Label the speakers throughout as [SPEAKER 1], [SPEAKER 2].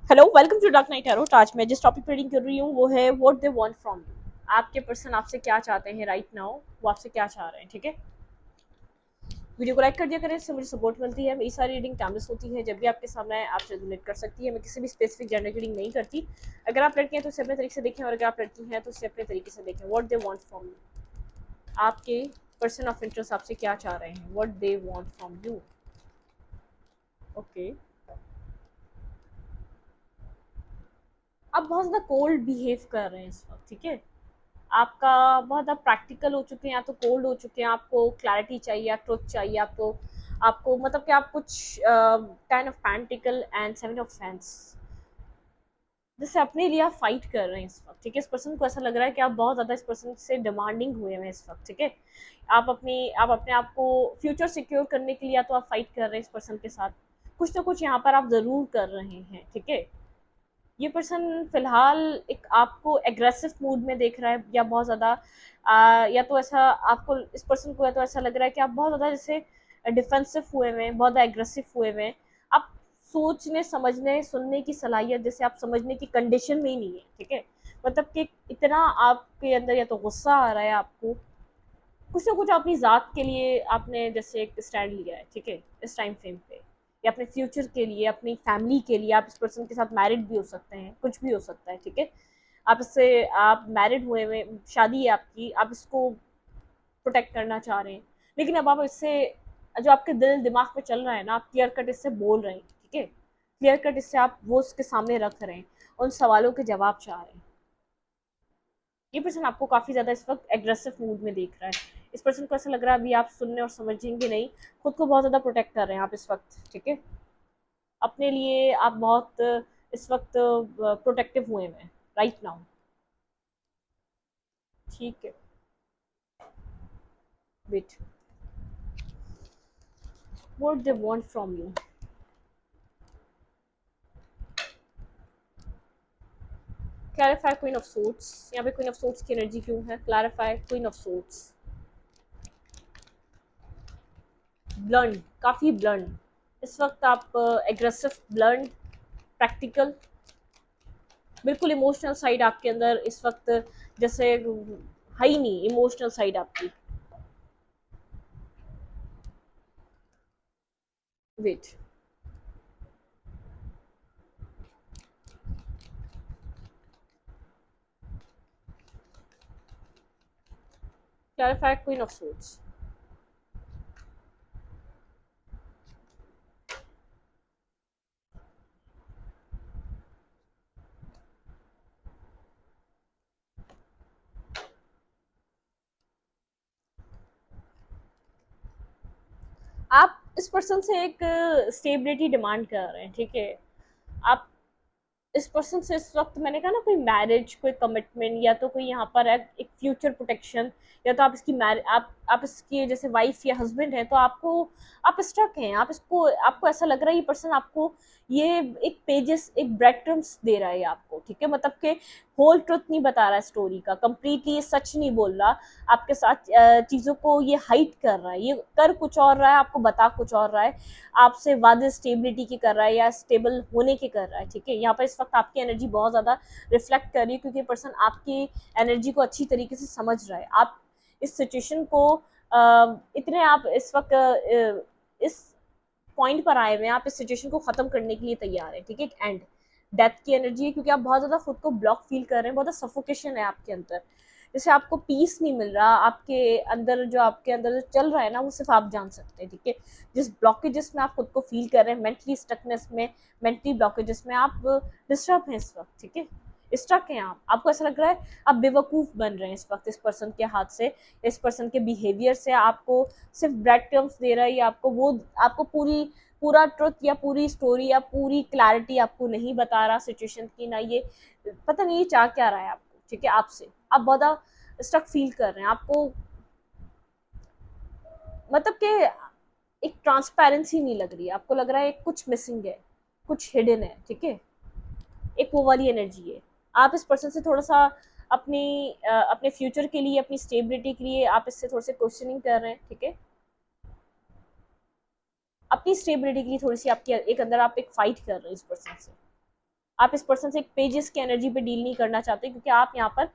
[SPEAKER 1] Hello, welcome to dark night tarot. आज मैं जिस टॉपिक पे रीडिंग कर रही हूँ वो है what they want from you. आपके पर्सन आपसे क्या चाहते हैं राइट नाउ, वो आपसे क्या चाह रहे हैं। ठीक है, वीडियो को लाइक कर दिया करें, इससे मुझे सपोर्ट मिलती है। मेरी सारी रीडिंग टाइमलेस होती है, जब भी आपके सामने आए आप रेजोनेट कर सकती है। मैं किसी भी स्पेसिफिक जेंडर की रीडिंग नहीं करती। अगर आप लड़की हैं तो इसे अपने तरीके से देखें, और अगर आप लड़की हैं तो इसे अपने तरीके से देखें। What they want from you, आपके पर्सन ऑफ इंटरेस्ट आपसे क्या चाह रहे हैं। What they want from you. Okay, आप बहुत ज़्यादा कोल्ड बिहेव कर रहे हैं इस वक्त। ठीक है, आपका बहुत ज़्यादा प्रैक्टिकल हो चुके हैं या तो कोल्ड हो चुके हैं। आपको क्लैरिटी चाहिए या ट्रुथ चाहिए। आपको आपको मतलब कि आप कुछ ten of pentacle and seven of fans जैसे अपने लिए आप फाइट कर रहे हैं इस वक्त। ठीक है, इस पर्सन को ऐसा लग रहा है कि आप बहुत ज़्यादा इस पर्सन से डिमांडिंग हुए हैं इस वक्त। ठीक है, आप अपने आप को फ्यूचर सिक्योर करने के लिए या तो आप फाइट कर रहे हैं इस पर्सन के साथ, कुछ ना कुछ यहाँ पर आप ज़रूर कर रहे हैं। ठीक है, ये पर्सन फिलहाल एक आपको एग्रेसिव मूड में देख रहा है, या बहुत ज़्यादा या तो ऐसा आपको इस पर्सन को या तो ऐसा लग रहा है कि आप बहुत ज़्यादा जैसे डिफेंसिव हुए हुए हैं, बहुत ज़्यादा एग्रेसिव हुए हुए हैं। आप सोचने समझने सुनने की सलाहियत जैसे आप समझने की कंडीशन में ही नहीं है। ठीक है, मतलब कि इतना आपके अंदर या तो गुस्सा आ रहा है आपको, कुछ ना कुछ अपनी ज़ात के लिए आपने जैसे एक स्टैंड लिया है। ठीक है, इस टाइम फ्रेम पे, या अपने फ्यूचर के लिए, अपनी फैमिली के लिए। आप इस पर्सन के साथ मैरिड भी हो सकते हैं, कुछ भी हो सकता है। ठीक है, आप मैरिड हुए हुए, शादी है आपकी, आप इसको प्रोटेक्ट करना चाह रहे हैं। लेकिन अब आप इससे जो आपके दिल दिमाग में चल रहा है ना, आप क्लियर कट इससे बोल रहे हैं। ठीक है, क्लियर कट इससे आप वो उसके सामने रख रहे हैं, उन सवालों के जवाब चाह रहे हैं। ये पर्सन आपको काफ़ी ज़्यादा इस वक्त एग्रेसिव मूड में देख रहा है। इस पर्सन को ऐसा लग रहा है अभी आप सुनने और समझेंगे नहीं, खुद को बहुत ज़्यादा प्रोटेक्ट कर रहे हैं आप इस वक्त। ठीक है, अपने लिए आप बहुत इस वक्त प्रोटेक्टिव हुए हैं राइट नाउ। ठीक है, wait, what they want from you. Clarify queen of swords. यहाँ पे क्वीन ऑफ सोर्ट्स की एनर्जी क्यों है? Clarify queen of swords. Blunt, काफ़ी ब्लंड इस वक्त आप, एग्रेसिव, ब्लंड, प्रैक्टिकल, बिल्कुल इमोशनल साइड आपके अंदर इस वक्त जैसे है ही नहीं, इमोशनल साइड आपकी। Wait, clarify queen of swords. आप इस पर्सन से एक स्टेबिलिटी डिमांड कर रहे हैं। ठीक है, आप इस पर्सन से इस वक्त, मैंने कहा ना, कोई मैरिज, कोई कमिटमेंट, या तो कोई यहाँ पर एक फ्यूचर प्रोटेक्शन, या तो आप इसकी मैरिज, आप इसकी जैसे वाइफ या हस्बैंड है, तो आपको आप स्टक हैं। आप इसको, आपको ऐसा लग रहा है ये पर्सन आपको ये एक पेजेस, एक ब्रेड क्रम्स दे रहा है आपको। ठीक है, मतलब कि होल ट्रुथ नहीं बता रहा है स्टोरी का, कंप्लीटली ये सच नहीं बोल रहा आपके साथ। चीज़ों को ये हाइड कर रहा है, ये कर कुछ और रहा है, आपको बता कुछ और रहा है। आपसे वादे स्टेबिलिटी की कर रहा है या स्टेबल होने की कर रहा है। ठीक है, यहाँ पर इस वक्त आपकी एनर्जी बहुत ज़्यादा रिफ्लेक्ट कर रही है, क्योंकि पर्सन आपकी एनर्जी को अच्छी तरीके से समझ रहा है। आप इस सिचुएशन को इतने आप इस वक्त इस पॉइंट पर आए हुए हैं, आप इस सिचुएशन को खत्म करने के लिए तैयार हैं। ठीक है, एक एंड, डेथ की एनर्जी है, क्योंकि आप बहुत ज़्यादा खुद को ब्लॉक फील कर रहे हैं, बहुत ज़्यादा सफोकेशन है आपके अंदर, जैसे आपको पीस नहीं मिल रहा आपके अंदर। जो आपके अंदर जो चल रहा है ना, वो सिर्फ आप जान सकते हैं। ठीक है, जिस ब्लॉकेजेस में आप खुद को फील कर रहे हैं, मेंटली स्टकनेस में, मेंटली ब्लॉकेजेस में आप डिस्टर्ब हैं इस वक्त। ठीक है, स्टक हैं आप, आपको ऐसा लग रहा है आप बेवकूफ़ बन रहे हैं इस वक्त इस पर्सन के हाथ से, इस पर्सन के बिहेवियर से। आपको सिर्फ ब्रेड टर्म्स दे रहा है, या आपको वो, आपको पूरा ट्रुथ या पूरी स्टोरी या पूरी क्लैरिटी आपको नहीं बता रहा सिचुएशन की, ना ये पता नहीं ये चाह क्या रहा है आपको। ठीक है, आपसे आप बहुत स्टक फील कर रहे हैं। आपको मतलब कि एक ट्रांसपेरेंसी नहीं लग रही है, आपको लग रहा है कुछ मिसिंग है, कुछ हिडन है। ठीक है, एक वो वाली एनर्जी है। आप इस पर्सन से थोड़ा सा अपनी अपने फ्यूचर के लिए, अपनी स्टेबिलिटी के लिए आप इससे थोड़े से क्वेश्चनिंग कर रहे हैं। ठीक है, अपनी स्टेबिलिटी के लिए थोड़ी सी आपकी एक अंदर आप एक फाइट कर रहे हैं इस पर्सन से। आप इस पर्सन से एक पेजेस की एनर्जी पे डील नहीं करना चाहते, क्योंकि आप यहाँ पर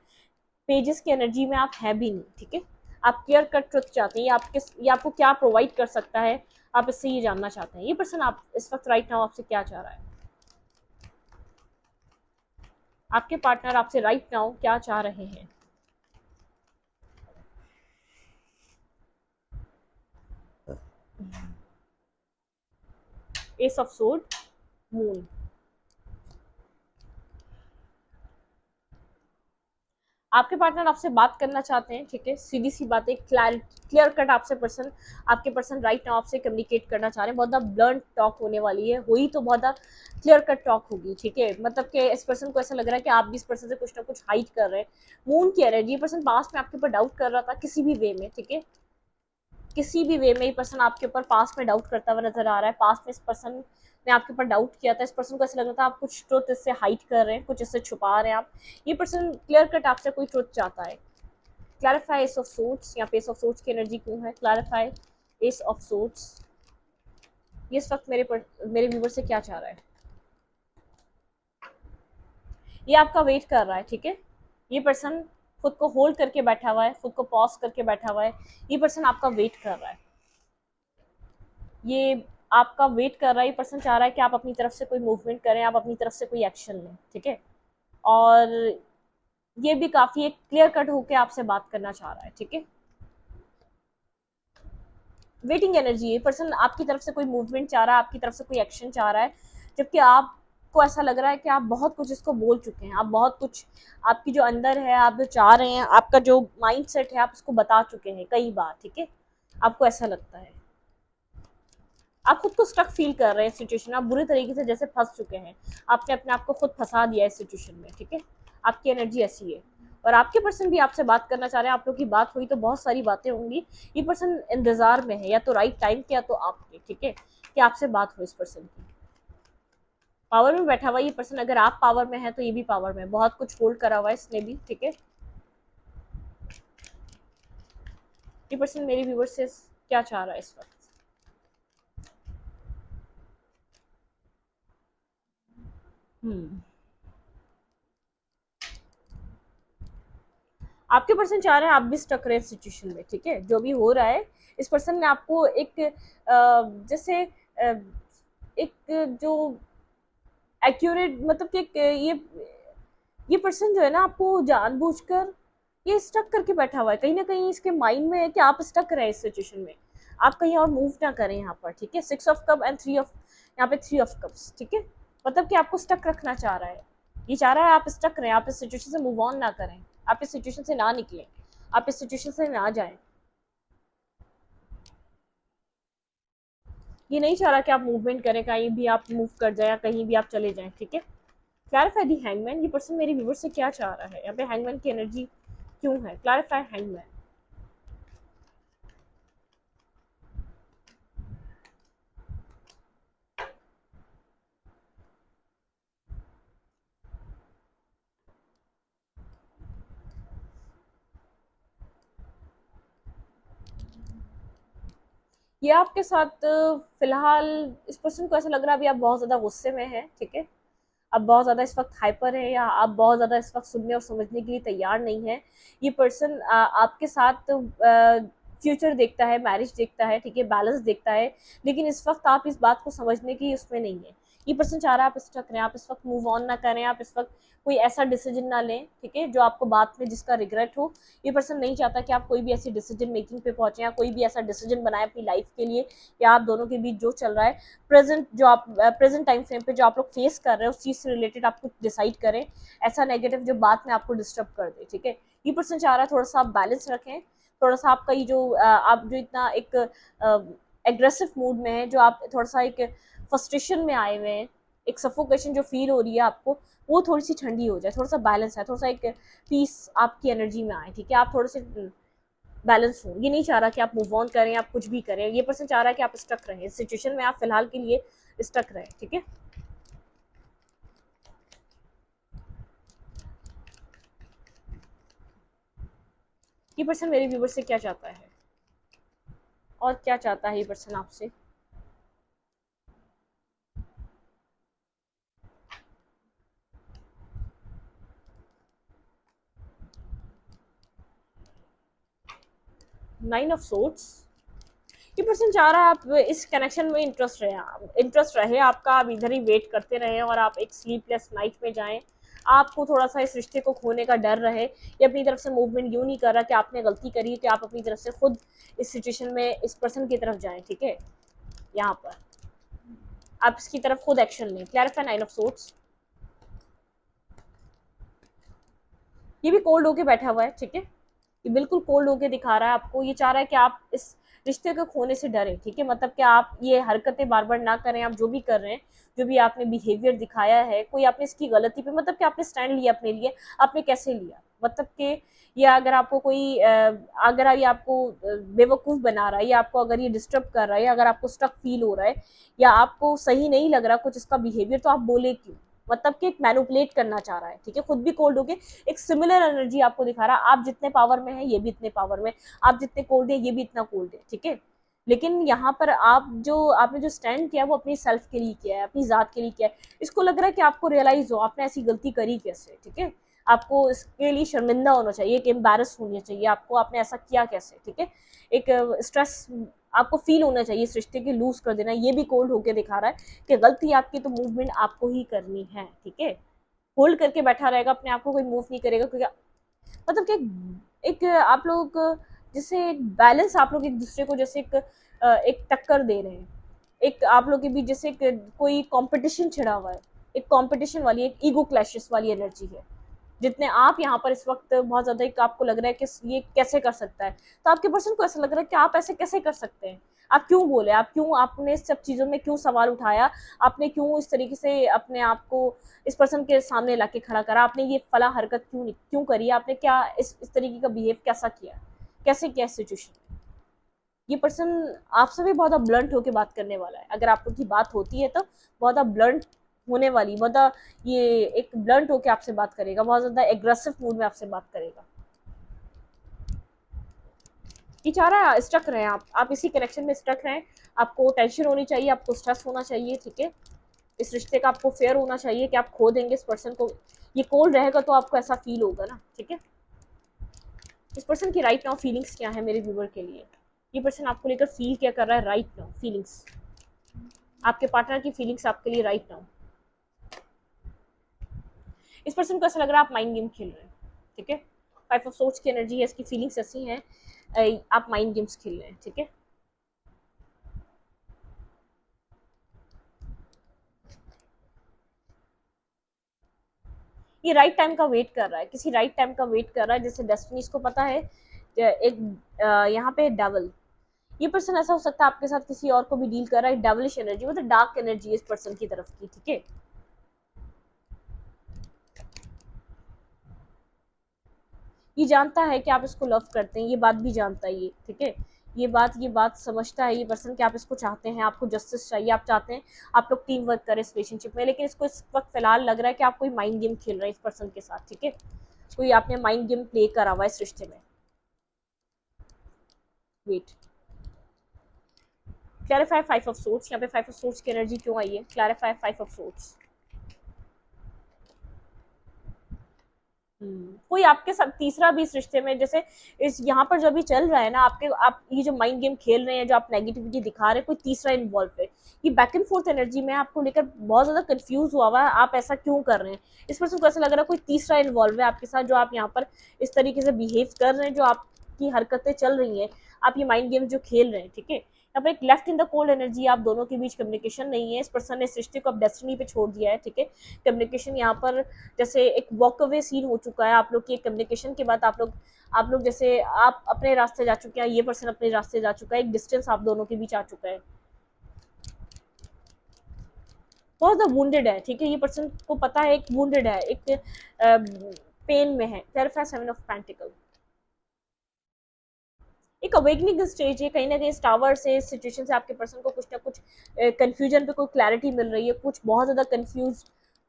[SPEAKER 1] पेजेस की एनर्जी में आप हैं भी नहीं, ठीक है। आप क्लियर कट ट्रुथ चाहते हैं, ये आपको क्या प्रोवाइड कर सकता है, आप इससे ये जानना चाहते हैं। ये पर्सन आप इस वक्त राइट नाउ आपसे क्या चाह रहा है, आपके पार्टनर आपसे राइट नाउ क्या चाह रहे हैं। S of sword, moon. आपके पार्टनर आपसे बात करना चाहते हैं, ठीक है, सीधी सी बात है, क्लियर कट आपसे पर्सन, आपके पर्सन राइट नाउ आपसे कम्युनिकेट करना चाह रहे हैं। बहुत ज़्यादा ब्लंट टॉक होने वाली है, हुई तो बहुत ज़्यादा क्लियर कट टॉक होगी, ठीक है। मतलब कि इस पर्सन को ऐसा लग रहा है कि आप भी इस पर्सन से कुछ ना कुछ हाइड कर रहे हैं। मून की एनर्जी, ये पर्सन पास्ट में आपके ऊपर डाउट कर रहा था किसी भी वे में, ठीक है, किसी भी वे में ये पर्सन आपके ऊपर पास्ट में डाउट करता हुआ नजर आ रहा है। पास्ट में इस पर्सन ने आपके ऊपर डाउट किया था, इस पर्सन को ऐसा लग रहा था आप कुछ ट्रुथ इससे हाइड कर रहे हैं, कुछ इससे छुपा रहे हैं आप। ये पर्सन क्लियर कट आपसे कोई ट्रुथ चाहता है। क्लैरिफाई एस ऑफ सोर्ट्स, या एस ऑफ सोर्ट्स की एनर्जी क्यों है, क्लैरिफाई एस ऑफ सोर्ट्स। ये इस वक्त मेरे व्यूवर से क्या चाह रहा है, ये आपका वेट कर रहा है, ठीक है। ये पर्सन खुद को होल्ड करके बैठा हुआ है, खुद को पॉज करके बैठा हुआ है। ये पर्सन आपका वेट कर रहा है, ये आपका वेट कर रहा है। ये पर्सन चाह रहा है कि आप अपनी तरफ से कोई मूवमेंट करें, आप अपनी तरफ से कोई एक्शन लें, ठीक है। और ये भी काफी एक क्लियर कट होके आपसे बात करना चाह रहा है, ठीक है। वेटिंग एनर्जी, ये पर्सन आपकी तरफ से कोई मूवमेंट चाह रहा है, आपकी तरफ से कोई एक्शन चाह रहा है, जबकि आपको ऐसा लग रहा है कि आप बहुत कुछ इसको बोल चुके हैं, आप बहुत कुछ, आपकी जो अंदर है, आप जो चाह रहे हैं, आपका जो माइंड सेट है, आप उसको बता चुके हैं कई बार, ठीक है। आपको ऐसा लगता है आप खुद को स्टक फील कर रहे हैं सिचुएशन, आप बुरी तरीके से जैसे फंस चुके हैं, आपने अपने आप को खुद फंसा दिया है इस सिचुएशन में, ठीक है। आपकी एनर्जी ऐसी है, और आपके पर्सन भी आपसे बात करना चाह रहे हैं। आप लोग की बात हुई तो बहुत सारी बातें होंगी। ये पर्सन इंतजार में है, या तो राइट टाइम के, या तो आपके, ठीक है, कि आपसे बात हो इस पर्सन की। पावर में बैठा हुआ ये पर्सन, अगर आप पावर में है तो ये भी पावर में है, बहुत कुछ होल्ड करा हुआ है इसने भी, ठीक है। ये पर्सन मेरे व्यूवर से क्या चाह रहा है इस वक्त, आपके पर्सन चाह रहे हैं आप भी स्टक रहे सिचुएशन में, ठीक है। जो भी हो रहा है, इस पर्सन ने आपको एक जैसे एक जो एक्यूरेट, मतलब कि ये पर्सन जो है ना, आपको जानबूझकर ये स्टक करके बैठा हुआ है। कहीं ना कहीं इसके माइंड में है कि आप स्टक रहे इस सिचुएशन में, आप कहीं और मूव ना करें यहाँ पर, ठीक है। 6 ऑफ कप एंड 3 ऑफ, यहाँ पे 3 ऑफ कप्स, ठीक है। मतलब कि आपको स्टक रखना चाह रहा है, ये चाह रहा है आप स्टक रहें, आप इस सिचुएशन से मूव ऑन ना करें, आप इस सिचुएशन से ना निकलें, आप इस सिचुएशन से ना जाएं। ये नहीं चाह रहा कि आप मूवमेंट करें, कहीं भी आप मूव कर जाए या कहीं भी आप चले जाएं, ठीक है। क्लैरिफाई दी हैंगमैन, ये पर्सन मेरे व्यूवर से क्या चाह रहा है, यहाँ पे हैंगमैन की एनर्जी क्यों है, क्लैरिफाई हैंगमैन। ये आपके साथ फिलहाल इस पर्सन को ऐसा लग रहा है अभी आप बहुत ज्यादा गुस्से में हैं, ठीक है। आप बहुत ज़्यादा इस वक्त हाइपर है, या आप बहुत ज़्यादा इस वक्त सुनने और समझने के लिए तैयार नहीं है। ये पर्सन आपके साथ फ्यूचर देखता है, मैरिज देखता है, ठीक है, बैलेंस देखता है, लेकिन इस वक्त आप इस बात को समझने की उसमें नहीं है। ये पर्सन चाह रहा है आप स्टक रहें, आप इस वक्त मूव ऑन ना करें, आप इस वक्त कोई ऐसा डिसीजन ना लें, ठीक है, जो आपको बाद में जिसका रिग्रेट हो। ये पर्सन नहीं चाहता कि आप कोई भी ऐसी डिसीजन मेकिंग पे पहुंचे, या कोई भी ऐसा डिसीजन बनाए अपनी लाइफ के लिए, या आप दोनों के बीच जो चल रहा है प्रेजेंट टाइम फ्रेम पे जो आप लोग फेस कर रहे हैं, उस चीज से रिलेटेड आप कुछ डिसाइड करें, ऐसा नेगेटिव जो बाद में आपको डिस्टर्ब कर दे, ठीक है। ये पर्सन चाह रहा है थोड़ा सा आप बैलेंस रखें, थोड़ा सा आपका ये जो आप जो इतना एक एग्रेसिव मूड में है, जो आप थोड़ा सा एक फ्रस्ट्रेशन में आए हुए हैं, एक सफोकेशन जो फील हो रही है आपको, वो थोड़ी सी ठंडी हो जाए, थोड़ा सा बैलेंस है, थोड़ा सा एक पीस आपकी एनर्जी में आए, ठीक है। आप थोड़े से बैलेंस हो। ये नहीं चाह रहा कि आप मूव ऑन करें, आप कुछ भी करें। ये पर्सन चाह रहा है कि आप स्टक रहें इस सिचुएशन में, आप फिलहाल के लिए स्टक रहें, ठीक है। ये पर्सन मेरे व्यूवर से क्या चाहता है, और क्या चाहता है ये पर्सन आपसे। नाइन ऑफ सोर्ट्स, ये पर्सन चाह रहा है आप इस कनेक्शन में इंटरेस्ट रहे आपका, आप इधर ही वेट करते रहे और आप एक स्लीपलेस नाइट में जाएं, आपको थोड़ा सा इस रिश्ते को खोने का डर रहे। ये अपनी तरफ से मूवमेंट यूं नहीं कर रहा कि आपने गलती करी, कि आप अपनी तरफ से खुद इस सिचुएशन में इस पर्सन की तरफ जाएं, ठीक है, यहाँ पर आप इसकी तरफ खुद एक्शन लें। क्लैरिफाई नाइन ऑफ सोर्ट्स, ये भी कोल्ड होके बैठा हुआ है, ठीक है, ये बिल्कुल कोल्ड होके दिखा रहा है आपको, ये चाह रहा है कि आप इस रिश्ते को खोने से डरे, ठीक है, मतलब कि आप ये हरकतें बार बार ना करें, आप जो भी कर रहे हैं, जो भी आपने बिहेवियर दिखाया है, कोई आपने इसकी गलती पे, मतलब कि आपने स्टैंड लिया अपने लिए, आपने कैसे लिया, मतलब कि या अगर आपको कोई अगर ये आपको बेवकूफ़ बना रहा है, या आपको अगर ये डिस्टर्ब कर रहा है, या अगर आपको स्टक फील हो रहा है, या आपको सही नहीं लग रहा कुछ इसका बिहेवियर, तो आप बोले क्यों, मतलब कि एक मैनुपुलेट करना चाह रहा है, ठीक है, खुद भी कोल्ड होके एक सिमिलर एनर्जी आपको दिखा रहा है, आप जितने पावर में है ये भी इतने पावर में, आप जितने कोल्ड है ये भी इतना कोल्ड है, ठीक है, लेकिन यहाँ पर आपने जो स्टैंड किया वो अपनी सेल्फ के लिए किया है, अपनी जात के लिए किया है, इसको लग रहा है कि आपको रियलाइज हो आपने ऐसी गलती करी कैसे, ठीक है, आपको इसके लिए शर्मिंदा होना चाहिए, एक एम्बैरस होनी चाहिए आपको, आपने ऐसा किया कैसे, ठीक है, एक स्ट्रेस आपको फील होना चाहिए इस रिश्ते के लूज कर देना, ये भी कोल्ड होके दिखा रहा है कि गलती आपकी तो मूवमेंट आपको ही करनी है, ठीक है, होल्ड करके बैठा रहेगा अपने आप को, कोई मूव नहीं करेगा, क्योंकि मतलब कि एक आप लोग जैसे एक बैलेंस, आप लोग एक दूसरे को जैसे एक टक्कर दे रहे हैं, एक आप लोग के बीच जैसे कोई कंपटीशन छिड़ा हुआ है, एक कंपटीशन वाली, एक ईगो क्लैशेस वाली एनर्जी है, जितने आप यहाँ पर इस वक्त बहुत ज़्यादा एक आपको लग रहा है कि ये कैसे कर सकता है, तो आपके पर्सन को ऐसा लग रहा है कि आप ऐसे कैसे कर सकते हैं, आप क्यों बोले, आप क्यों, आपने इस सब चीज़ों में क्यों सवाल उठाया, आपने क्यों इस तरीके से अपने आप को इस पर्सन के सामने ला के खड़ा करा, आपने ये फला हरकत क्यों करी, आपने क्या इस तरीके का बिहेव कैसा किया, कैसे किया इस सिचुएशन में। ये पर्सन आपसे भी बहुत ब्लंट होकर बात करने वाला है, अगर आप लोग की बात होती है तो बहुत ब्लंट होने वाली, बहुत ये एक ब्लंट होकर आपसे बात करेगा, बहुत ज़्यादा एग्रेसिव मूड में आपसे बात करेगा। ये चाह रहा है स्टक रहे आप इसी कनेक्शन में स्टक रहें, आपको टेंशन होनी चाहिए, आपको स्ट्रेस होना चाहिए, ठीक है, इस रिश्ते का आपको फेयर होना चाहिए कि आप खो देंगे इस पर्सन को, ये कोल्ड रहेगा तो आपको ऐसा फील होगा ना, ठीक है। इस पर्सन की राइट नाउ फीलिंग्स क्या है मेरे व्यूवर के लिए, ये पर्सन आपको लेकर फील क्या कर रहा है राइट नाउ, फीलिंग्स, आपके पार्टनर की फीलिंग्स आपके लिए राइट नाउ। इस पर्सन को ऐसा लग रहा है आप माइंड गेम खेल रहे हैं, ठीक है, फाइव ऑफ सोर्ट्स की एनर्जी है, इसकी फीलिंग्स ऐसी हैं, आप माइंड गेम्स खेल रहे हैं, ठीक है। ये राइट टाइम का वेट कर रहा है, किसी राइट टाइम का वेट कर रहा है, जैसे डेस्टिनी इसको पता है, एक यहाँ पे डेवल, ये पर्सन ऐसा हो सकता है आपके साथ किसी और को भी डील कर रहा है, डेवलिश एनर्जी, मतलब डार्क एनर्जी है इस पर्सन की तरफ की, ठीक है, ये जानता है कि आप इसको लव करते हैं, ये बात भी जानता है ये, ठीक है, ये बात समझता है ये पर्सन कि आप इसको चाहते हैं, आपको जस्टिस चाहिए, आप चाहते हैं आप लोग टीम वर्क करें इस रिलेशनशिप में, लेकिन इसको इस वक्त फिलहाल लग रहा है कि आप कोई माइंड गेम खेल रहे हैं इस पर्सन के साथ, ठीक है, कोई आपने माइंड गेम प्ले करा हुआ है इस रिश्ते में। Wait, clarify five of swords, यहाँ पे फाइव ऑफ सोर्ट्स की एनर्जी क्यों आई है, क्लैरिफाई फाइव ऑफ सोर्ट्स। कोई आपके साथ तीसरा भी इस रिश्ते में, जैसे इस यहाँ पर जो अभी चल रहा है ना, आप ये जो माइंड गेम खेल रहे हैं, जो आप नेगेटिविटी दिखा रहे हैं, कोई तीसरा इन्वॉल्व है, ये बैक एंड फोर्थ एनर्जी में आपको लेकर बहुत ज्यादा कंफ्यूज हुआ है, आप ऐसा क्यों कर रहे हैं, इस पर्सन को ऐसा लग रहा है कोई तीसरा इन्वॉल्व है आपके साथ, जो आप यहाँ पर इस तरीके से बिहेव कर रहे हैं, जो आपकी हरकतें चल रही हैं, आप ये माइंड गेम जो खेल रहे हैं, ठीक है, यहाँ पर एक left in the cold energy, आप दोनों के बीच कम्युनिकेशन नहीं है, इस पर्सन ने सृष्टि को अब डेस्टिनी पे छोड़ दिया है, ठीक है, कम्युनिकेशन यहाँ पर जैसे एक वॉक अवे सीन हो चुका है, आप लोग की कम्युनिकेशन के बाद आप लोग जैसे आप अपने रास्ते जा चुके हैं, ये पर्सन अपने रास्ते जा चुका है, एक डिस्टेंस आप दोनों के बीच आ चुका है, बहुत ज्यादा वुंडेड है, ठीक है, ये पर्सन को पता है एक वुंडेड है, एक पेन में है, क्लैरिफाई सेवन ऑफ पेंटिकल, एक अवेकनिंग स्टेज है, कहीं ना कहीं टावर से इस सिचुएशन से आपके पर्सन को कुछ ना कुछ कंफ्यूजन पे कोई क्लैरिटी मिल रही है, कुछ बहुत ज्यादा कंफ्यूज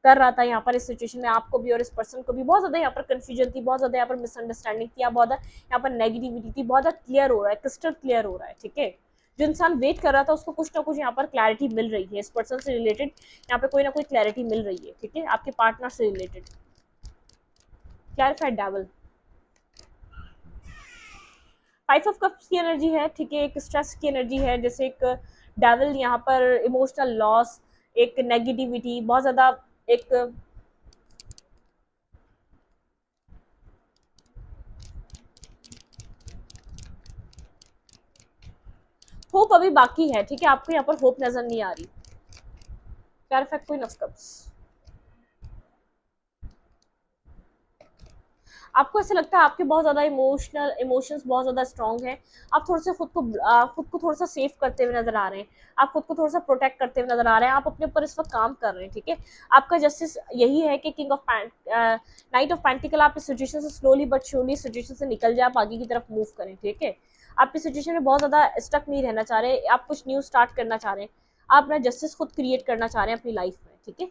[SPEAKER 1] कर रहा था यहाँ पर इस सिचुएशन में, आपको भी और इस पर्सन को भी बहुत ज्यादा यहाँ पर कंफ्यूजन थी, बहुत ज्यादा यहाँ पर मिसअंडरस्टैंडिंग थी, बहुत ज्यादा यहाँ पर नेगेटिविटी थी, बहुत ज्यादा क्लियर हो रहा है, क्रिस्टल क्लियर हो रहा है, ठीक है, जो इंसान वेट कर रहा था उसको कुछ ना कुछ यहाँ पर क्लैरिटी मिल रही है, इस पर्सन से रिलेटेड यहाँ पे कोई ना कोई क्लैरिटी मिल रही है, ठीक है, आपके पार्टनर से related. Clarified devil, five of cups की एनर्जी है, ठीक है, एक स्ट्रेस की एनर्जी है, जैसे एक डेविल यहाँ पर इमोशनल लॉस, एक नेगेटिविटी बहुत ज्यादा, एक होप अभी बाकी है, ठीक है, आपको यहाँ पर होप नजर नहीं आ रही। क्लैरिफाई क्वीन ऑफ कप्स, आपको ऐसा लगता है आपके बहुत ज्यादा इमोशंस बहुत ज्यादा स्ट्रांग है, आप थोड़ा सा खुद को थोड़ा सा सेव करते हुए नजर आ रहे हैं, आप खुद को थोड़ा सा प्रोटेक्ट करते हुए नजर आ रहे हैं, आप अपने ऊपर इस वक्त काम कर रहे हैं, ठीक है। आपका जस्टिस यही है कि king of night of pentacle, आप इस सिचुएशन से स्लोली बट श्योरली सिचुएशन से निकल जाए, आप आगे की तरफ मूव करें, ठीक है। आप इस सिचुएशन में बहुत ज्यादा स्टक नहीं रहना चाह रहे, आप कुछ न्यू स्टार्ट करना चाह रहे हैं, आप अपना जस्टिस खुद क्रिएट करना चाह रहे हैं अपनी लाइफ में, ठीक है।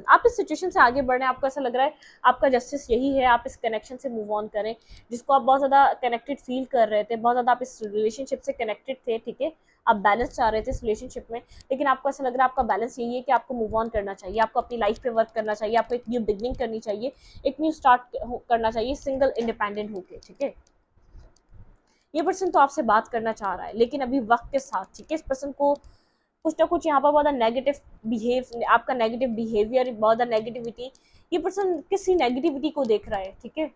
[SPEAKER 1] आप इस सिचुएशन से आगे बढ़ रहे हैं, आपको ऐसा लग रहा है आपका जस्टिस यही है, आप इस कनेक्शन से मूव ऑन करें, जिसको आप बहुत ज़्यादा कनेक्टेड फील कर रहे थे, बहुत ज़्यादा आप इस रिलेशनशिप से कनेक्टेड थे, ठीक है, आप बैलेंस चाह रहे थे इस रिलेशनशिप में, लेकिन आपको ऐसा लग रहा है आपका बैलेंस यही है कि आपको मूव ऑन करना चाहिए, आपको अपनी लाइफ पे वर्क करना चाहिए, आपको एक न्यू बिगनिंग करनी चाहिए, एक न्यू स्टार्ट करना चाहिए सिंगल इंडिपेंडेंट होके, ठीक है। ये पर्सन तो आपसे बात करना चाह रहा है, लेकिन अभी वक्त के साथ, ठीक है, इस पर्सन को कुछ ना कुछ यहाँ पर बहुत नेगेटिव बिहेव, आपका नेगेटिव बिहेवियर, बहुत नेगेटिविटी, ये पर्सन किसी नेगेटिविटी को देख रहा है, ठीक है,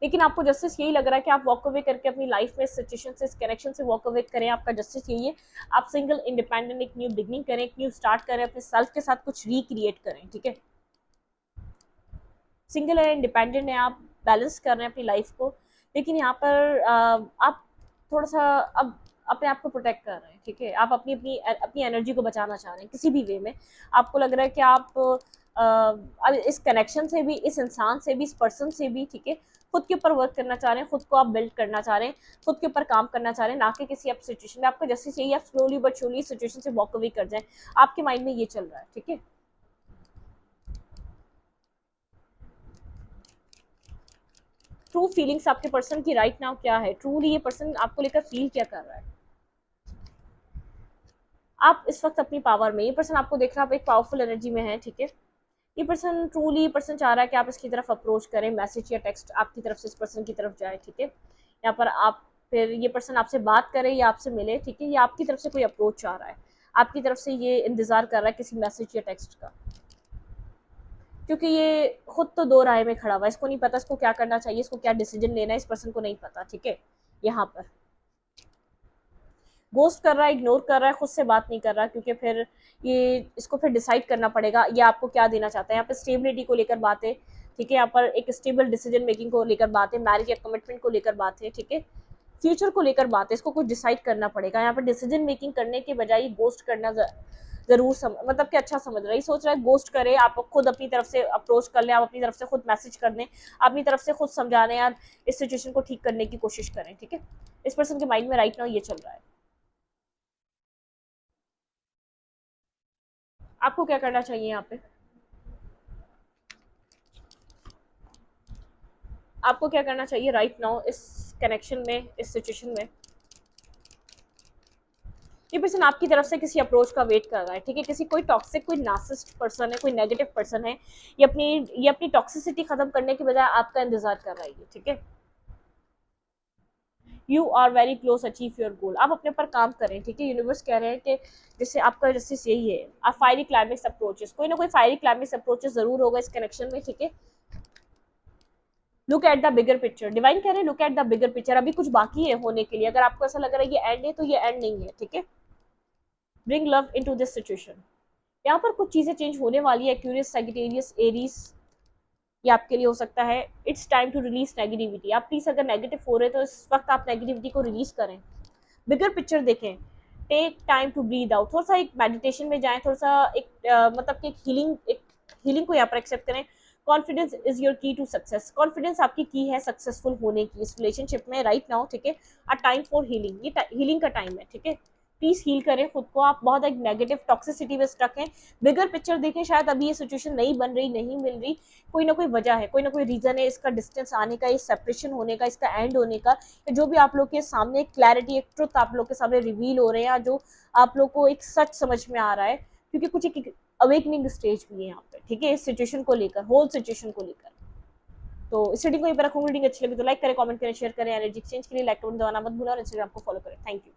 [SPEAKER 1] लेकिन आपको जस्टिस यही लग रहा है कि आप वॉक अवे करके अपनी लाइफ में इस सिचुएशन से, इस कनेक्शन से वॉक अवे करें, आपका जस्टिस यही है, आप सिंगल इंडिपेंडेंट एक न्यू बिगनिंग करें, एक न्यू स्टार्ट करें, अपने सेल्फ के साथ कुछ रिक्रिएट करें, ठीक है। सिंगल है, इंडिपेंडेंट है, आप बैलेंस कर रहे हैं अपनी लाइफ को, लेकिन यहाँ पर आप थोड़ा सा अब अपने आप को प्रोटेक्ट कर रहे हैं, ठीक है, आप अपनी अपनी अपनी एनर्जी को बचाना चाह रहे हैं किसी भी वे में, आपको लग रहा है कि आप अब इस कनेक्शन से भी, इस इंसान से भी, इस पर्सन से भी, ठीक है, खुद के ऊपर वर्क करना चाह रहे हैं, खुद को आप बिल्ड करना चाह रहे हैं, खुद के ऊपर काम करना चाह रहे हैं, ना कि किसी आप सिचुएशन में, आपका जैसे चाहिए आप स्लोली बट श्योरली सिचुएशन से वॉक अवे कर जाए, आपके माइंड में ये चल रहा है, ठीक है। ट्रू फीलिंग्स आपके पर्सन की राइट नाउ क्या है, ट्रूली ये पर्सन आपको लेकर फील क्या कर रहा है, आप इस वक्त अपनी पावर में, ये पर्सन आपको देख रहा है आप एक पावरफुल एनर्जी में है, ठीक है, ये पर्सन ट्रूली, ये पर्सन चाह रहा है कि आप इसकी तरफ अप्रोच करें, मैसेज या टेक्स्ट आपकी तरफ से इस पर्सन की तरफ जाए, ठीक है, यहाँ पर आप फिर ये पर्सन आपसे बात करे या आपसे मिले, ठीक है, या आपकी तरफ से कोई अप्रोच चाह रहा है, आपकी तरफ से ये इंतजार कर रहा है किसी मैसेज या टेक्स्ट का, क्योंकि ये खुद तो दो राय में खड़ा हुआ है, इसको नहीं पता इसको क्या करना चाहिए, इसको क्या डिसीजन लेना है, इस पर्सन को नहीं पता, ठीक है, यहाँ पर गोस्ट कर रहा है, इग्नोर कर रहा है, खुद से बात नहीं कर रहा, क्योंकि फिर ये इसको फिर डिसाइड करना पड़ेगा ये आपको क्या देना चाहता है, यहाँ पर स्टेबिलिटी को लेकर बात है, ठीक है, यहाँ पर एक स्टेबल डिसीजन मेकिंग को लेकर बात है, मैरिज या कमिटमेंट को लेकर बात है, ठीक है, फ्यूचर को लेकर बात है, इसको कुछ डिसाइड करना पड़ेगा, यहाँ पर डिसीजन मेकिंग करने के बजाय गोस्ट करना जरूर मतलब कि अच्छा समझ रहा है, सोच रहा है गोस्ट करे, आप खुद अपनी तरफ से अप्रोच कर लें, आप अपनी तरफ से खुद मैसेज कर दें, अपनी तरफ से खुद समझाने या इस सिचुएशन को ठीक करने की कोशिश करें, ठीक है, इस पर्सन के माइंड में राइट नाउ ये चल रहा है। आपको क्या करना चाहिए यहाँ पे, आपको क्या करना चाहिए राइट नाउ इस कनेक्शन में, इस सिचुएशन में, ये पर्सन आपकी तरफ से किसी अप्रोच का वेट कर रहा है, ठीक है, किसी कोई टॉक्सिक, कोई नार्सिसिस्ट पर्सन है, कोई नेगेटिव पर्सन है, ये अपनी टॉक्सिसिटी खत्म करने के बजाय आपका इंतजार कर रहा है, ठीक है, you are very close achieve your goal, आप अपने पर काम करें, ठीक है, यूनिवर्स कह रहे हैं कि जैसे आपका जस्टिस यही है, आप फायरी क्लाइमेक्स अप्रोचेस, कोई ना कोई फायरी क्लाइमेक्स अप्रोचेस जरूर होगा इस कनेक्शन में, ठीक है, look at the bigger picture, divine कह रहे हैं look at the bigger picture, अभी कुछ बाकी है होने के लिए, अगर आपको ऐसा लग रहा है ये एंड है तो ये एंड नहीं है, ठीक है, bring love into this situation, यहाँ पर कुछ चीजें चेंज होने वाली है, एक्यूरियस, सैजिटेरियस, एरीज, ये आपके लिए हो सकता है, it's time to release negativity, आप प्लीज अगर नेगेटिव हो रहे तो इस वक्त आप नेगेटिविटी को रिलीज करें, बिगर पिक्चर देखें, take time to breathe out, थोड़ा सा एक मेडिटेशन में जाएं, थोड़ा सा एक मतलब कि एक हीलिंग को यहाँ पर एक्सेप्ट करें, कॉन्फिडेंस इज योर की टू सक्सेस, कॉन्फिडेंस आपकी की है सक्सेसफुल होने की इस रिलेशनशिप में राइट नाउ, ठीक है, अ टाइम फॉर हीलिंग, ये हीलिंग का टाइम है, ठीक है, प्लीज हील करें खुद को, आप बहुत एक नेगेटिव टॉक्सिसिटी में स्टक हैं, बिगर पिक्चर देखें, शायद अभी ये सिचुएशन नहीं बन रही, नहीं मिल रही, कोई ना कोई वजह है, कोई ना कोई रीजन है इसका डिस्टेंस आने का, इस सेपरेशन होने का, इसका एंड होने का, जो भी आप लोग के सामने एक क्लैरिटी, एक ट्रुथ आप लोग के सामने रिवील हो रहे हैं, जो आप लोग को एक सच समझ में आ रहा है, क्योंकि कुछ एक अवेकनिंग स्टेज भी है यहाँ पे, ठीक है, इस सिचुएशन को लेकर, होल सिचुएशन को लेकर, तो इस रीडिंग को यहीं पर रखूंगी। रीडिंग अच्छी लगी तो लाइक करें, कमेंट करें, शेयर करें। एनर्जी एक्सचेंज के लिए लाइक कमेंट दबाना मत भूलें और इंस्टाग्राम को फॉलो करें। Thank you.